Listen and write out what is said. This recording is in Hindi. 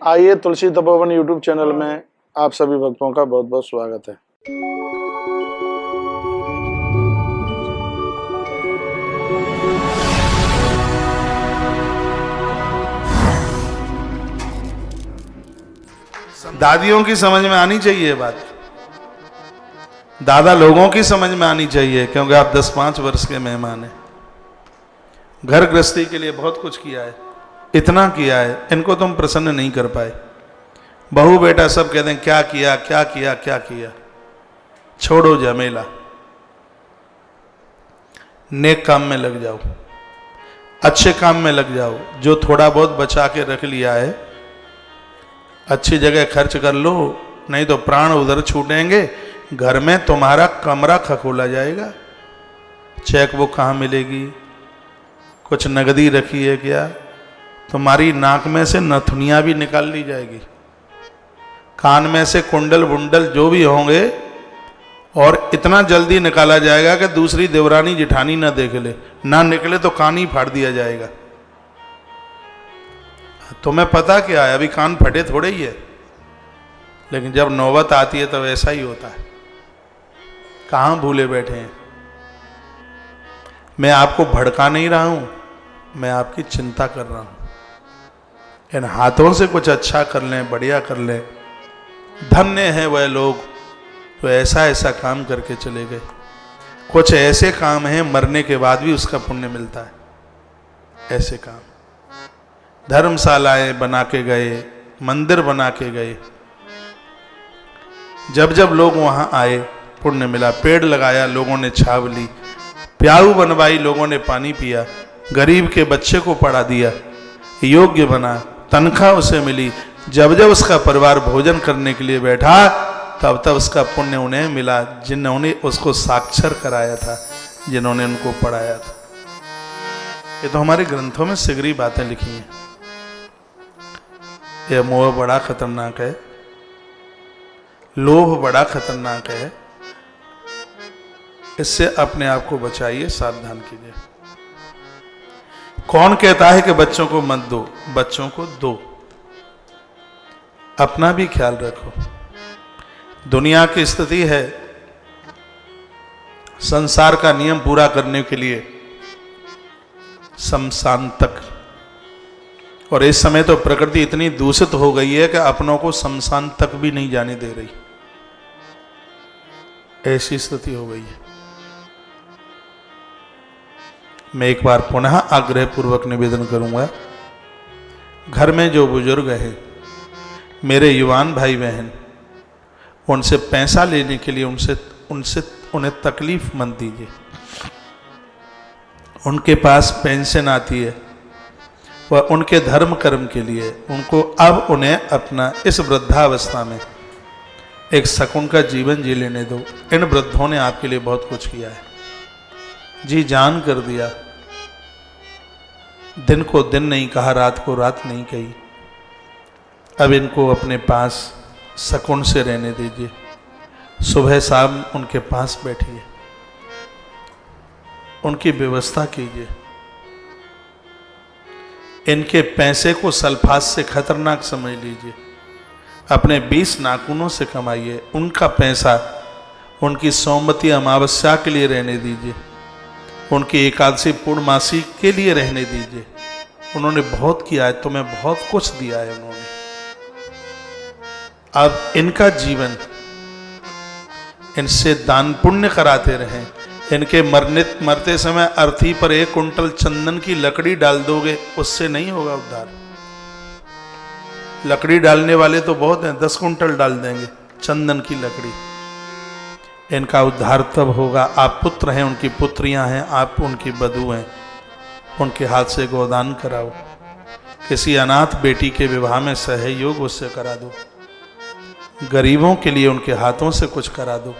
आइए तुलसी तपोवन यूट्यूब चैनल में आप सभी भक्तों का बहुत बहुत स्वागत है। दादियों की समझ में आनी चाहिए ये बात, दादा लोगों की समझ में आनी चाहिए, क्योंकि आप 10-5 वर्ष के मेहमान हैं। घर गृहस्थी के लिए बहुत कुछ किया है, इतना किया है, इनको तुम प्रसन्न नहीं कर पाए। बहू बेटा सब कहते हैं क्या किया क्या किया क्या किया। छोड़ो झमेला, नेक काम में लग जाओ, अच्छे काम में लग जाओ। जो थोड़ा बहुत बचा के रख लिया है अच्छी जगह खर्च कर लो, नहीं तो प्राण उधर छूटेंगे। घर में तुम्हारा कमरा खखोला जाएगा। चेकबुक कहाँ मिलेगी? कुछ नगदी रखी है क्या? तुम्हारी नाक में से नथुनियाँ भी निकाल ली जाएगी, कान में से कुंडल बुंडल जो भी होंगे, और इतना जल्दी निकाला जाएगा कि दूसरी देवरानी जिठानी ना देख ले, ना निकले तो कान ही फाड़ दिया जाएगा। तुम्हें पता क्या है, अभी कान फटे थोड़े ही है, लेकिन जब नौबत आती है तब ऐसा ही होता है। कहाँ भूले बैठे हैं। मैं आपको भड़का नहीं रहा हूं, मैं आपकी चिंता कर रहा हूं। इन हाथों से कुछ अच्छा कर लें, बढ़िया कर लें। धन्य है वह लोग तो ऐसा ऐसा काम करके चले गए। कुछ ऐसे काम हैं मरने के बाद भी उसका पुण्य मिलता है। ऐसे काम धर्मशालाएं बना के गए, मंदिर बना के गए, जब जब लोग वहां आए पुण्य मिला। पेड़ लगाया लोगों ने छाव ली, प्याऊ बनवाई लोगों ने पानी पिया, गरीब के बच्चे को पढ़ा दिया, योग्य बना, तनख्वाह उसे मिली। जब जब उसका परिवार भोजन करने के लिए बैठा तब तब उसका पुण्य उन्हें मिला, जिन्होंने उसको साक्षर कराया था, जिन्होंने उनको पढ़ाया था। ये तो हमारे ग्रंथों में सिगरी बातें लिखी हैं। यह मोह बड़ा खतरनाक है, लोभ बड़ा खतरनाक है। इससे अपने आप को बचाइए, सावधान कीजिए। कौन कहता है कि बच्चों को मत दो? बच्चों को दो, अपना भी ख्याल रखो। दुनिया की स्थिति है, संसार का नियम पूरा करने के लिए शमशान तक। और इस समय तो प्रकृति इतनी दूषित हो गई है कि अपनों को शमशान तक भी नहीं जाने दे रही, ऐसी स्थिति हो गई है। मैं एक बार पुनः आग्रह पूर्वक निवेदन करूंगा, घर में जो बुजुर्ग हैं, मेरे युवान भाई बहन, उनसे पैसा लेने के लिए उन्हें तकलीफ मत दीजिए। उनके पास पेंशन आती है वह उनके धर्म कर्म के लिए, उनको अब उन्हें अपना इस वृद्धावस्था में एक सकून का जीवन जी लेने दो। इन वृद्धों ने आपके लिए बहुत कुछ किया है, जी जान कर दिया। दिन को दिन नहीं कहा, रात को रात नहीं कही। अब इनको अपने पास सकून से रहने दीजिए। सुबह शाम उनके पास बैठिए, उनकी व्यवस्था कीजिए। इनके पैसे को सल्फास से खतरनाक समझ लीजिए। अपने 20 नाखूनों से कमाइए। उनका पैसा उनकी सोमवती अमावस्या के लिए रहने दीजिए, उनकी एकादशी पूर्णमासी के लिए रहने दीजिए। उन्होंने बहुत किया है, तुम्हें बहुत कुछ दिया है उन्होंने। अब इनका जीवन इनसे दान पुण्य कराते रहें। इनके मरते समय अर्थी पर 1 कुंटल चंदन की लकड़ी डाल दोगे, उससे नहीं होगा उद्धार। लकड़ी डालने वाले तो बहुत हैं, 10 कुंटल डाल देंगे चंदन की लकड़ी। इनका उद्धार तब होगा, आप पुत्र हैं, उनकी पुत्रियां हैं, आप उनकी बधू हैं, उनके हाथ से गोदान कराओ। किसी अनाथ बेटी के विवाह में सहयोग उससे करा दो। गरीबों के लिए उनके हाथों से कुछ करा दो।